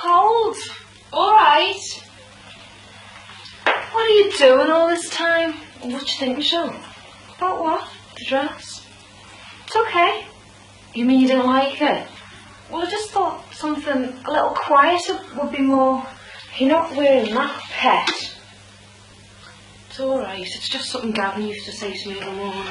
cold. All right. What are you doing all this time? What do you think, Michelle? About what? The dress. It's okay. You mean you didn't like it? Well, I just thought something a little quieter would be more... You're not wearing that, Pet. It's all right. It's just something Gavin used to say to me in the morning.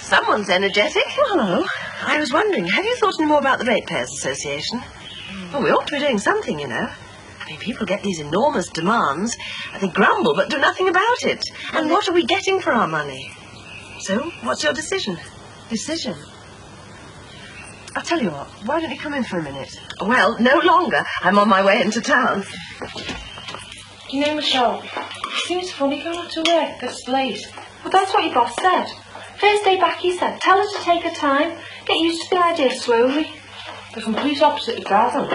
Someone's energetic. Hello. I was wondering, have you thought any more about the Ratepayers Association? Well, we ought to be doing something, you know. I mean, people get these enormous demands, and they grumble but do nothing about it. And what are we getting for our money? So, what's your decision? Decision? I'll tell you what, why don't you come in for a minute? Well, no longer. I'm on my way into town. You know, Michelle, it seems funny going up to work this late. But that's what your boss said. First day back, he said, tell her to take her time, get used to the idea slowly. The complete opposite of Gavin.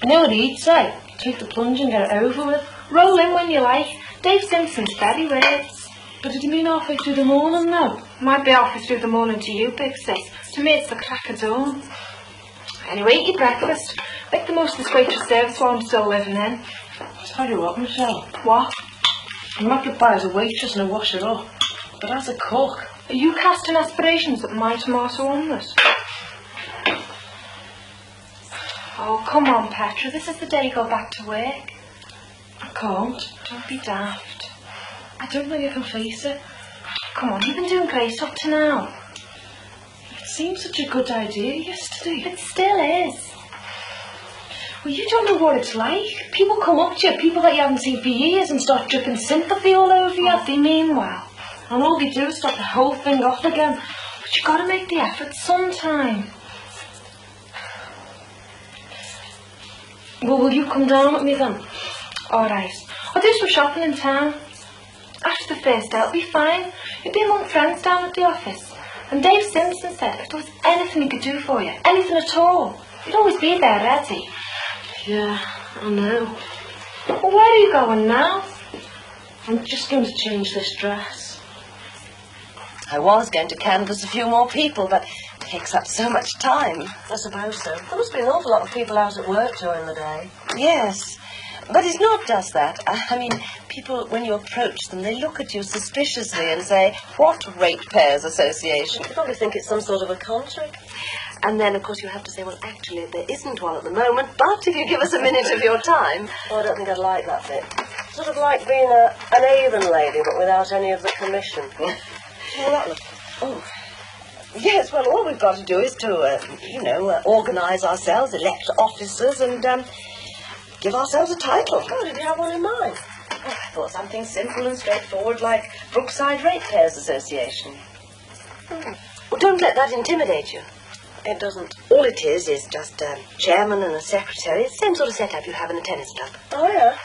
I know what he'd say. Take the plunge and get it over with. Roll in when you like. Dave Simpson's very words. But did he mean halfway through the morning, though? Might be halfway through the morning to you, big sis. To me, it's the crack of dawn. Anyway, eat your breakfast. Make the most of this waitress service while I'm still living in. I'll tell you what, Michelle. What? I'm not good by as a waitress and a washer up. But as a cook... Are you casting aspirations at my tomato omelette? Oh, come on, Petra. This is the day you go back to work. I can't. Don't be daft. I don't think I can face it. Come on, you've been doing great up to now. It seemed such a good idea yesterday. It still is. Well, you don't know what it's like. People come up to you, people that you haven't seen for years, and start dripping sympathy all over you. Oh, they mean well. And all they do is start the whole thing off again. But you got to make the effort sometime. Well, will you come down with me then? All right. I'll do some shopping in town. After the first day, it'll be fine. You'll be among friends down at the office. And Dave Simpson said if there was anything he could do for you, anything at all, you'd always be there ready. Yeah, I know. Well, where are you going now? I'm just going to change this dress. I was going to canvass a few more people, but it takes up so much time. I suppose so. There must be an awful lot of people out at work during the day. Yes, but it's not just that. I mean, people, when you approach them, they look at you suspiciously and say, what Ratepayers Association? They probably think it's some sort of a con trick. And then, of course, you have to say, well, actually, there isn't one at the moment, but if you give us a minute of your time... Oh, I don't think I'd like that bit. Sort of like being an Avon lady, but without any of the commission. Well, that looks... Oh. Yes, well, all we've got to do is to, organise ourselves, elect officers, and give ourselves a title. Oh, did you have one in mind? Oh, I thought something simple and straightforward like Brookside Ratepayers Association. Well, don't let that intimidate you. It doesn't. All it is just a chairman and a secretary. It's the same sort of setup you have in a tennis club. Oh, yeah?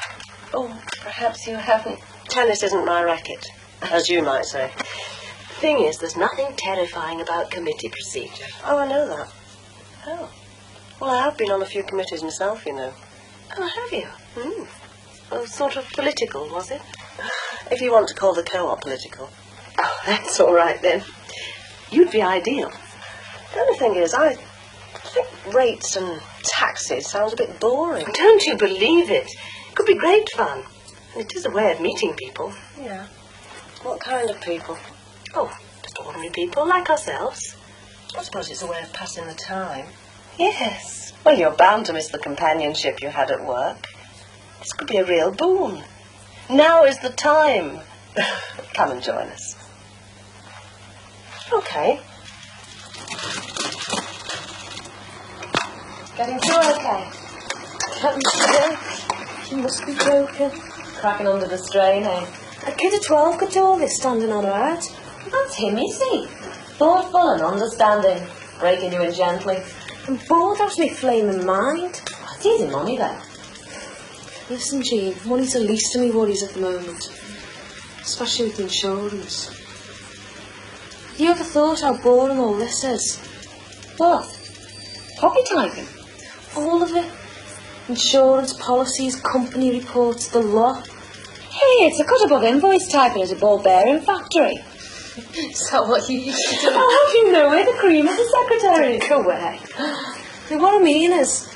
Oh, perhaps you haven't... Tennis isn't my racket, as you might say. The thing is, there's nothing terrifying about committee procedure. Oh, I know that. Oh. Well, I have been on a few committees myself, you know. Oh, have you? Well, sort of political, was it? If you want to call the co-op political. Oh, that's all right, then. You'd be ideal. The only thing is, I think rates and taxes sounds a bit boring. Don't you believe it? It could be great fun. And it is a way of meeting people. Yeah. What kind of people? Oh, just ordinary people like ourselves. I suppose it's a way of passing the time. Yes. Well, you're bound to miss the companionship you had at work. This could be a real boon. Now is the time. Come and join us. Okay. Getting through okay? You must be joking. Cracking under the strain, eh? A kid of 12 could do all this standing on her head. That's him, you see. Thoughtful and understanding. Breaking you in gently. I'm bored out of me flaming mind. Oh, it's easy money, then. Listen, Jean, money's the least of me worries at the moment. especially with the insurance. Have you ever thought how boring all this is? What? Copy typing? All of it. Insurance policies, company reports, the lot. Hey, it's a cut above invoice typing at a ball bearing factory. Is that what you used to do? How do you know we're the cream of the secretary? Go away. What I mean is,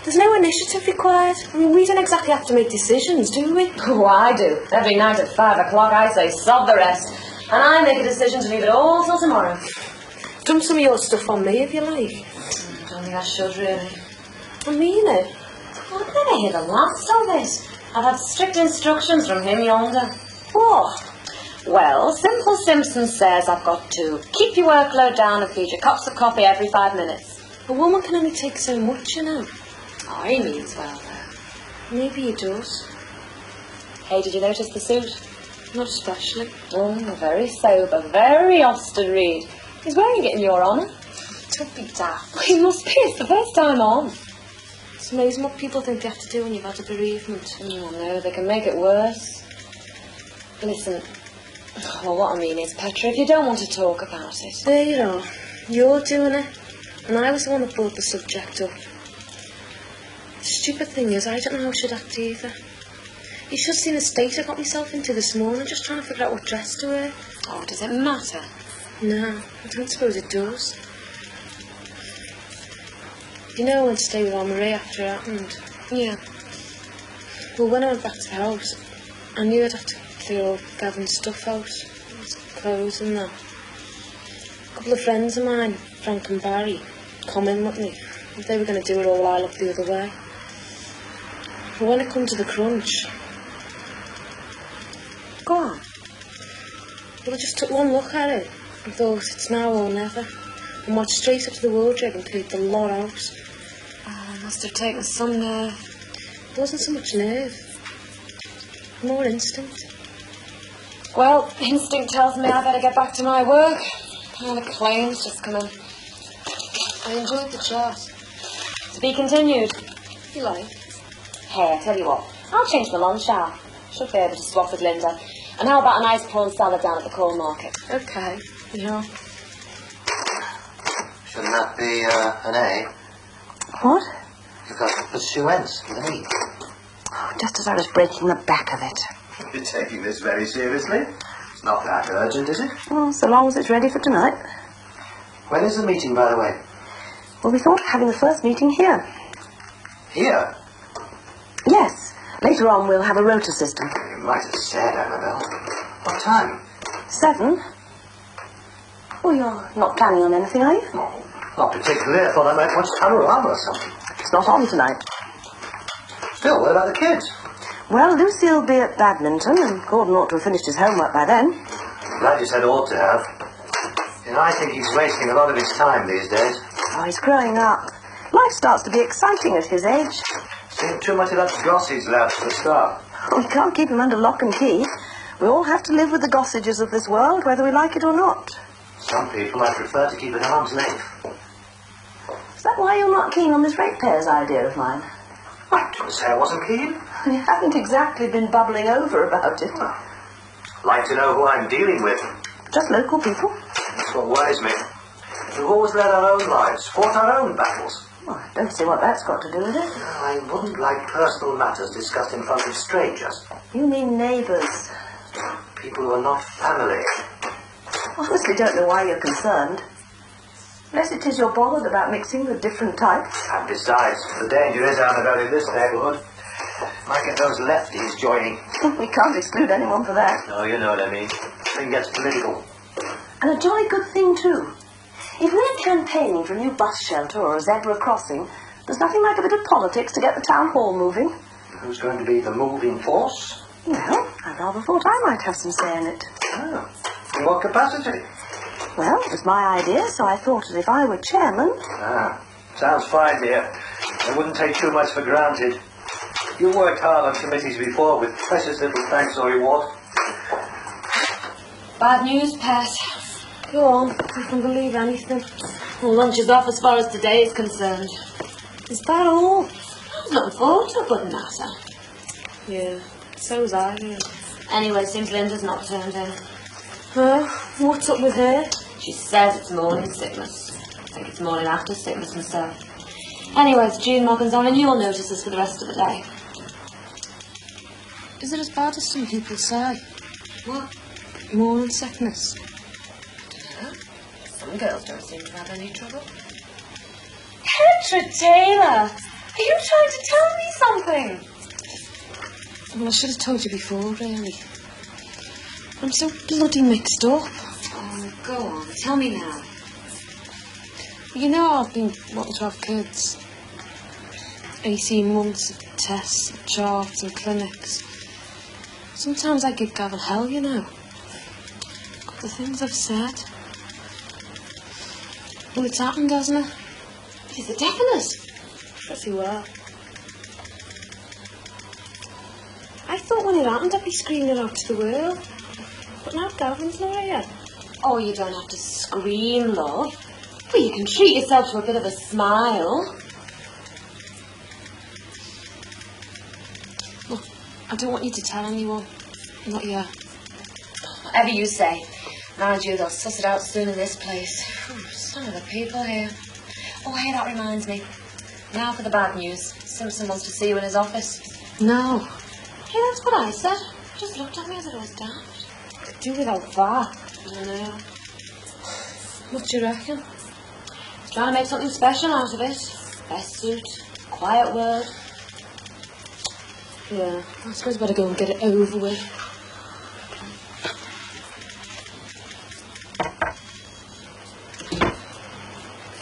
there's no initiative required. I mean, we don't exactly have to make decisions, do we? Oh, I do. Every night at 5 o'clock I say sod the rest. And I make a decision to leave it all till tomorrow. Dump some of your stuff on me if you like. I don't think I should, really. I mean it. Well, I've never heard the last of this. I've had strict instructions from him yonder. What? Well, Simple Simpson says I've got to keep your workload down and feed your cups of coffee every 5 minutes. A woman can only take so much, you know. Oh, he means well, though. Maybe he does. Hey, did you notice the suit? Not especially. Oh, very sober, very Austin Reed. He's wearing it in your honour. Don't be daft. He must be. It's the first time on. It's amazing what people think they have to do when you've had a bereavement. Oh, no, they can make it worse. Listen, well, what I mean is, Petra, if you don't want to talk about it... There you are. You're doing it. And I was the one that brought the subject up. The stupid thing is, I don't know how I should act either. You should have seen the state I got myself into this morning, just trying to figure out what dress to wear. Oh, does it matter? No, I don't suppose it does. You know I went to stay with Anne-Marie after it happened? Yeah. Well, when I went back to the house, I knew I'd have to clear all Gavin's stuff out. His clothes and that. A couple of friends of mine, Frank and Barry, come in with me. If they were going to do it all, I looked the other way. But when it come to the crunch... Go on. Well, I just took one look at it and thought, it's now or never. And marched straight up to the wardrobe and cleared the lot out. Oh, it must have taken some nerve. It wasn't so much nerve. More instinct. Well, instinct tells me I better get back to my work. And the claims just come in. I enjoyed the chat. To be continued. If you like. Hey, I tell you what, I'll change my lunch hour. Should be able to swap with Linda. And how about a nice prawn salad down at the coal market? Okay. Yeah. Shouldn't that be an A? What? You've got pursuance with an E. Oh, just as I was breaking the back of it. You're taking this very seriously? It's not that urgent, is it? Well, so long as it's ready for tonight. When is the meeting, by the way? Well, we thought of having the first meeting here. Here? Yes. Later on, we'll have a rota system. You might have said, Annabelle. What time? 7. Well, you're not planning on anything, are you? Oh, not particularly. I thought I might watch Panorama or something. It's not on tonight. Still, what about the kids? Well, Lucy'll be at badminton, and Gordon ought to have finished his homework by then. I'm glad you said ought to have. You know, I think he's wasting a lot of his time these days. Oh, he's growing up. Life starts to be exciting at his age. Seeing too much of that Gossage lad for a start. We can't keep him under lock and key. We all have to live with the Gossages of this world, whether we like it or not. Some people I prefer to keep at arm's length. Is that why you're not keen on this ratepayers idea of mine? I didn't say I wasn't keen. You haven't exactly been bubbling over about it. Like to know who I'm dealing with. Just local people. That's what worries me. We've always led our own lives, fought our own battles. Well, I don't see what that's got to do with it. I wouldn't like personal matters discussed in front of strangers. You mean neighbours. People who are not family. Honestly, don't know why you're concerned. Unless it is you're bothered about mixing with different types. And besides, the danger is, Annabelle, in this neighbourhood. Might get those lefties joining. We can't exclude anyone for that. No, you know what I mean. Thing gets political. And a jolly good thing, too. If we're campaigning for a new bus shelter or a zebra crossing, there's nothing like a bit of politics to get the town hall moving. Who's going to be the moving force? Well, I rather thought I might have some say in it. Oh. In what capacity? Well, it was my idea, so I thought that if I were chairman... Ah, sounds fine, dear. I wouldn't take too much for granted. You worked hard on committees before with precious little thanks or reward. Bad news, Pat. Go on, you can believe anything. Well, lunch is off as far as today is concerned. Is that all? I was looking forward to a good matter. Yeah, so was I, really. Anyway, seems Linda's not turned in. What's up with her? She says it's morning sickness. I think it's morning after sickness myself. Anyway, it's June Morgan's on and you'll notice this for the rest of the day. Is it as bad as some people say? What? Morning sickness. I don't know. Some girls don't seem to have any trouble. Petra Taylor! Are you trying to tell me something? Well, I should have told you before, really. I'm so bloody mixed up. Oh, go on, tell me now. You know I've been wanting to have kids. 18 months of tests, and charts and clinics. Sometimes I give Gavin hell, you know. Got the things I've said. Well, it's happened, hasn't it? Is it definite? Pretty well. I thought when it happened I'd be screaming it out to the world. But now Gavin's not here. Oh, you don't have to scream, love. Well, you can treat yourself to a bit of a smile. Look, I don't want you to tell anyone. Not yet. Whatever you say. Mind you, they'll suss it out soon in this place. Some of the people here. Oh, hey, that reminds me. Now for the bad news. Simpson wants to see you in his office. No. Hey, that's what I said. He just looked at me as if it was daft. Could do without that. I don't know. What do you reckon? He's trying to make something special out of it. Best suit, quiet word. Yeah, I suppose I better go and get it over with.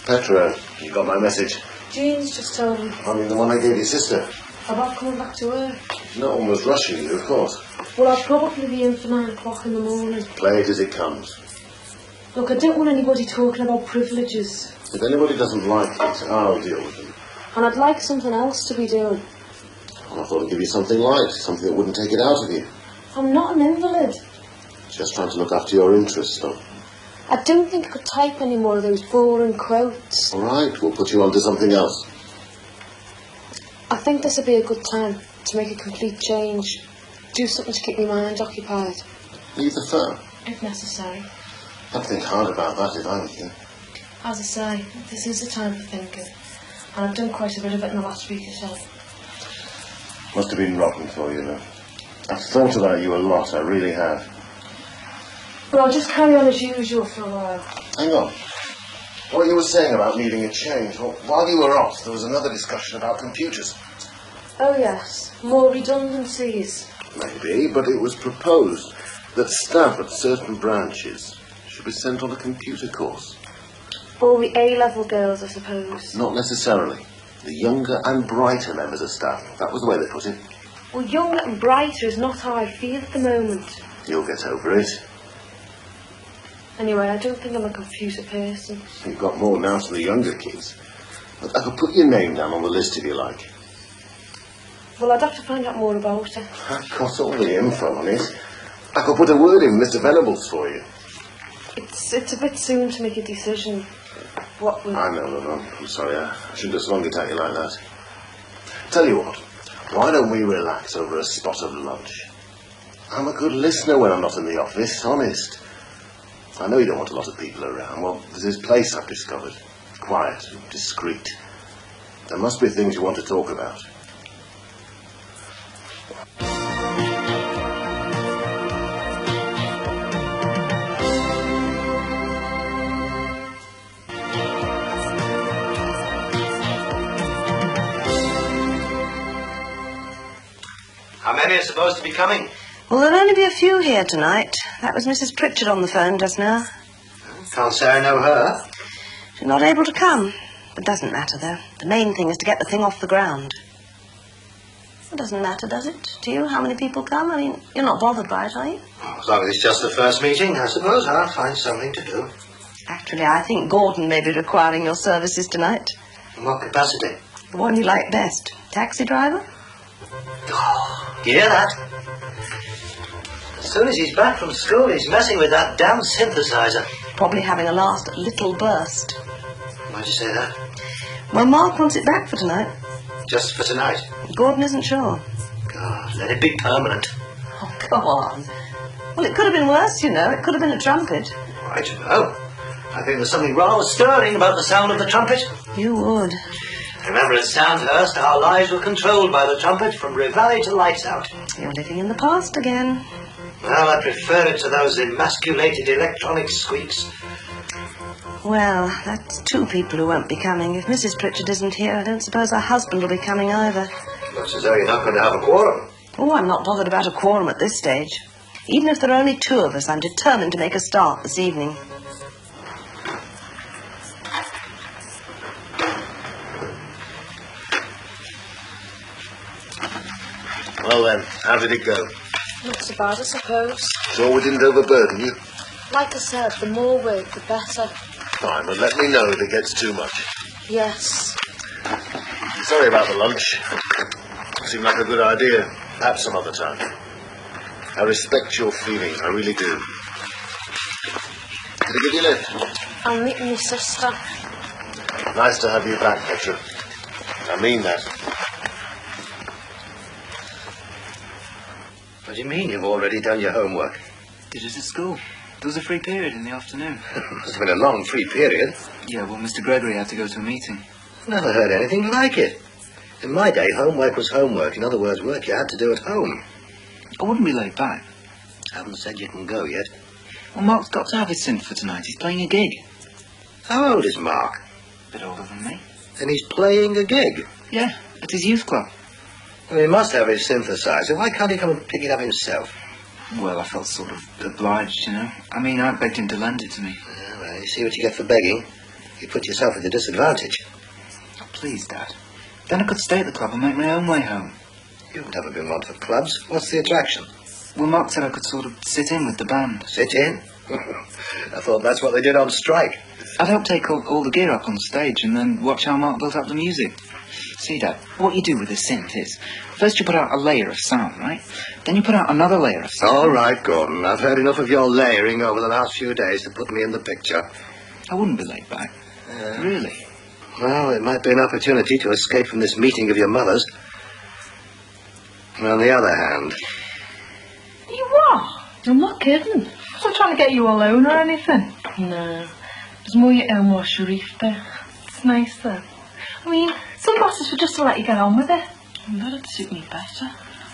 Petra, you got my message? Jean's just told me. I mean, the one I gave your sister. About coming back to work. No one was rushing you, of course. Well, I'll probably be in for 9 o'clock in the morning. Play it as it comes. Look, I don't want anybody talking about privileges. If anybody doesn't like it, I'll deal with them. And I'd like something else to be doing. Well, I thought I'd give you something light, something that wouldn't take it out of you. I'm not an invalid. Just trying to look after your interests, though. I don't think I could type any more of those boring quotes. All right, we'll put you on to something else. I think this would be a good time to make a complete change. Do something to keep my mind occupied. Leave the firm. If necessary. I'd think hard about that if I were you. As I say, this is the time for thinking. And I've done quite a bit of it in the last week or so. Must have been rotten for you, though. I've thought about you a lot, I really have. Well, I'll just carry on as usual for a while. Hang on. What you were saying about needing a change, well, while you were off, there was another discussion about computers. Oh, yes. More redundancies. Maybe, but it was proposed that staff at certain branches should be sent on a computer course. All the A-level girls, I suppose. Not necessarily. The younger and brighter members of staff. That was the way they put it. Well, younger and brighter is not how I feel at the moment. You'll get over it. Anyway, I don't think I'm a computer person. You've got more now to the younger kids. But I could put your name down on the list if you like. Well, I'd have to find out more about it. I've got all the info on it. I could put a word in Mr. Venables for you. It's a bit soon to make a decision. What will... I know, no. I'm sorry. I shouldn't have swung it at you like that. Tell you what. Why don't we relax over a spot of lunch? I'm a good listener when I'm not in the office, honest. I know you don't want a lot of people around. Well, there's this place I've discovered. Quiet and discreet. There must be things you want to talk about. How many are supposed to be coming? Well, there'll only be a few here tonight. That was Mrs. Pritchard on the phone just now. Can't say I know her. She's not able to come. It doesn't matter, though. The main thing is to get the thing off the ground. It doesn't matter, does it, to you, how many people come? I mean, you're not bothered by it, are you? As long as it's just the first meeting, I suppose I'll find something to do. Actually, I think Gordon may be requiring your services tonight. In what capacity? The one you like best. Taxi driver? Oh, you hear that? As soon as he's back from school, he's messing with that damn synthesizer. Probably having a last little burst. Why'd you say that? Well, Mark wants it back for tonight. Just for tonight? Gordon isn't sure. God, let it be permanent. Oh, Come on. Well, it could have been worse, you know. It could have been a trumpet. I don't know. I think there's something rather stirring about the sound of the trumpet. You would. Remember at Sandhurst, our lives were controlled by the trumpet from Rivali to lights out. You're living in the past again. Well, I prefer it to those emasculated electronic squeaks. Well, that's two people who won't be coming. If Mrs. Pritchard isn't here, I don't suppose her husband will be coming either. Looks as though you're not going to have a quorum. Oh, I'm not bothered about a quorum at this stage. Even if there are only two of us, I'm determined to make a start this evening. Well then, how did it go? Not so bad, I suppose. Sure we didn't overburden you? Like I said, the more work, the better. Fine, but let me know if it gets too much. Yes. Sorry about the lunch. Seemed like a good idea. Perhaps some other time. I respect your feelings, I really do. Did I give you a lift? I'm meeting your sister. Nice to have you back, Petra. I mean that. What do you mean you've already done your homework? Did it at school. There was a free period in the afternoon. Must have been a long free period. Yeah, well, Mr. Gregory had to go to a meeting. Never heard anything like it. In my day, homework was homework. In other words, work you had to do at home. I wouldn't be laid back. Haven't said you can go yet. Well, Mark's got to have his synth for tonight. He's playing a gig. How old is Mark? A bit older than me. And he's playing a gig. Yeah, at his youth club. Well, he must have his synthesizer. Why can't he come and pick it up himself? Well, I felt sort of obliged, you know. I mean, I begged him to lend it to me. Well, you see what you get for begging. You put yourself at a disadvantage. Oh, please, Dad. Then I could stay at the club and make my own way home. You've never been one for clubs. What's the attraction? Well, Mark said I could sort of sit in with the band. Sit in? I thought that's what they did on strike. I'd help take all the gear up on stage and then watch how Mark built up the music. See, Dad, what you do with a synth is, first you put out a layer of sound, right? Then you put out another layer of sound. All right, Gordon. I've heard enough of your layering over the last few days to put me in the picture. I wouldn't be laid back. Really. Well, it might be an opportunity to escape from this meeting of your mother's. On the other hand... You are? I'm not kidding. I wasn't trying to get you alone or anything. No. There's more your own, more Sharif there. It's nice, though. I mean, some bosses would just let you get on with it. That'd suit me better.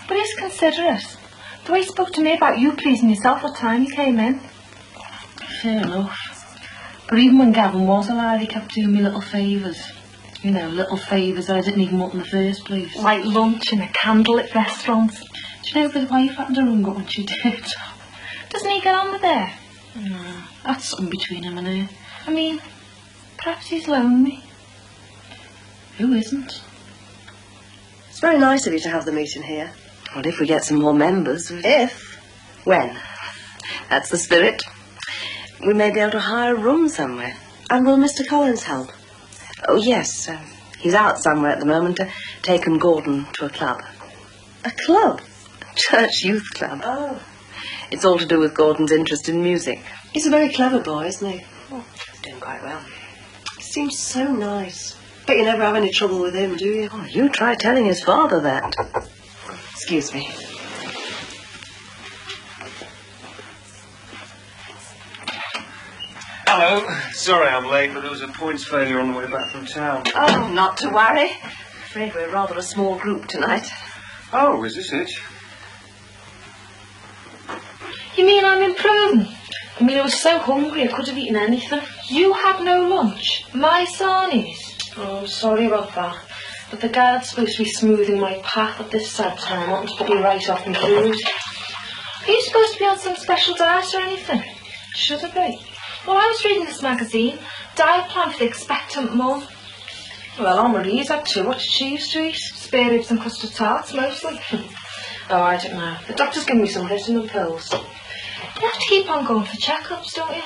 But he's considerate. The way he spoke to me about you pleasing yourself at the time you came in. Fair enough. But even when Gavin was alive, he kept doing me little favours. You know, little favours I didn't even want in the first place. Like lunch in a candlelit restaurant. Do you know if his wife happened to ring up when she did? Doesn't he get on with her? No, that's something between him and her. I mean, perhaps he's lonely. Who isn't? It's very nice of you to have the meeting here. Well, if we get some more members... If? When? That's the spirit. We may be able to hire a room somewhere. And will Mr. Collins help? Oh, yes. He's out somewhere at the moment, taken Gordon to a club. A club? A church youth club. Oh. It's all to do with Gordon's interest in music. He's a very clever boy, isn't he? Oh, he's doing quite well. He seems so nice. Bet you never have any trouble with him, do you? Oh, you try telling his father that. Excuse me. Hello. Sorry I'm late, but there was a points failure on the way back from town. Oh, not to worry. Afraid we're rather a small group tonight. Oh, is this it? You mean I'm improving? I mean, I was so hungry I could have eaten anything. You had no lunch? My sarnies? Oh, I'm sorry about that. But the guard's supposed to be smoothing my path at this sad time, wanting to put me right off my food. Are you supposed to be on some special diet or anything? Should I be? Well, I was reading this magazine, Diet Plan for the Expectant Mum. Well, Anne-Marie's had two. What did she used to eat? Spare ribs and custard tarts, mostly. Oh, I don't know. The doctor's given me some vitamin pills. You have to keep on going for checkups, don't you?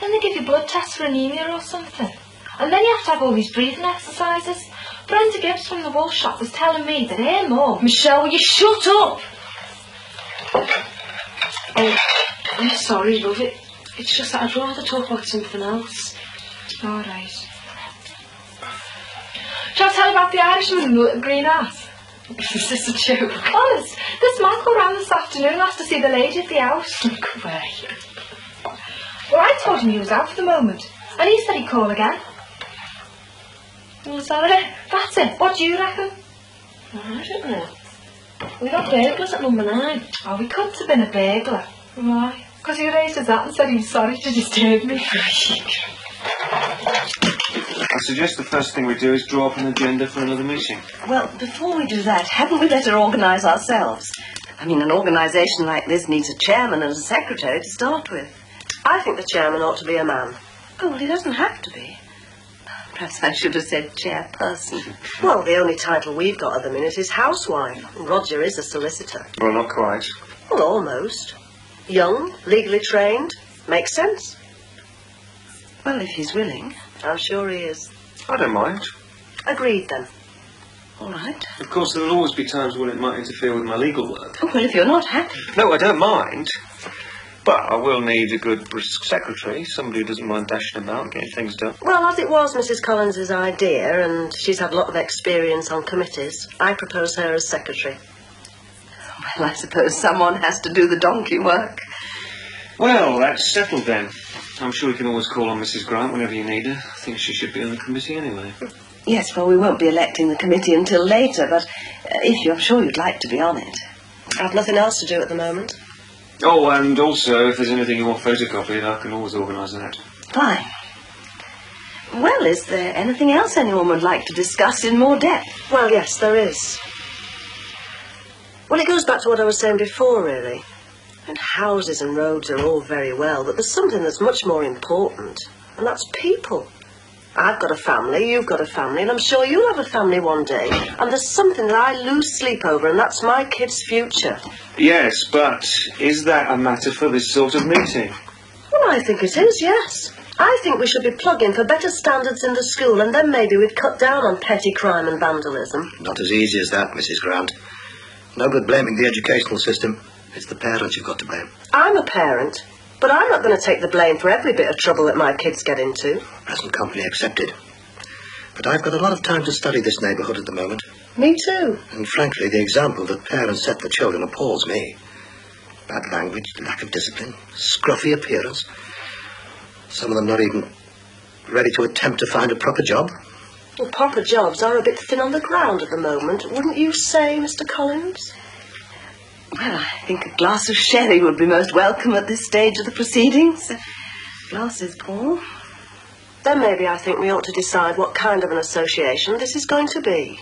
Then they give you blood tests for anemia or something. And then you have to have all these breathing exercises. Brenda Gibbs from the wool shop was telling me that her mum... Michelle, will you shut up? Oh, I'm sorry, love. It's just that I'd rather talk about something else. All right. Shall I tell you about the Irishman in the little green hat? Is this a joke? Honest, this man come round this afternoon and asked to see the lady at the house. Go away. Well, I told him he was out for the moment, and he said he'd call again. Was that it? That's it. What do you reckon? I don't know. We got burglars at number 9. Oh, we couldn't have been a burglar. Why? Because he raised his hat and said he was sorry to disturb me. I suggest the first thing we do is draw up an agenda for another meeting. Well, before we do that, hadn't we better organise ourselves? I mean, an organisation like this needs a chairman and a secretary to start with. I think the chairman ought to be a man. Oh, well, he doesn't have to be. Perhaps I should have said chairperson. Well, the only title we've got at the minute is housewife. Roger is a solicitor. Well, not quite. Well, almost. Young, legally trained. Makes sense. Well, if he's willing. I'm sure he is. I don't mind. Agreed, then. All right. Of course, there'll always be times when it might interfere with my legal work. Oh, well, if you're not happy. No, I don't mind. But I will need a good brisk secretary, somebody who doesn't mind dashing about and getting things done. Well, as it was Mrs. Collins's idea, and she's had a lot of experience on committees, I propose her as secretary. Well, I suppose someone has to do the donkey work. Well, that's settled then. I'm sure you can always call on Mrs. Grant whenever you need her. I think she should be on the committee anyway. Yes, well, we won't be electing the committee until later, but if you're sure you'd like to be on it. I've nothing else to do at the moment. Oh, and also, if there's anything you want photocopied, I can always organise that. Fine. Well, is there anything else anyone would like to discuss in more depth? Well, yes, there is. Well, it goes back to what I was saying before, really. And houses and roads are all very well, but there's something that's much more important, and that's people. I've got a family, you've got a family, and I'm sure you'll have a family one day. And there's something that I lose sleep over, and that's my kid's future. Yes, but is that a matter for this sort of meeting? Well, I think it is, yes. I think we should be plugging for better standards in the school, and then maybe we'd cut down on petty crime and vandalism. Not as easy as that, Mrs. Grant. No good blaming the educational system. It's the parents you've got to blame. I'm a parent, but I'm not going to take the blame for every bit of trouble that my kids get into. Present company accepted. But I've got a lot of time to study this neighbourhood at the moment. Me too. And frankly, the example that parents set for children appalls me. Bad language, lack of discipline, scruffy appearance. Some of them not even ready to attempt to find a proper job. Well, proper jobs are a bit thin on the ground at the moment, wouldn't you say, Mr. Collins? Well, I think a glass of sherry would be most welcome at this stage of the proceedings. Glasses, Paul. Then maybe I think we ought to decide what kind of an association this is going to be.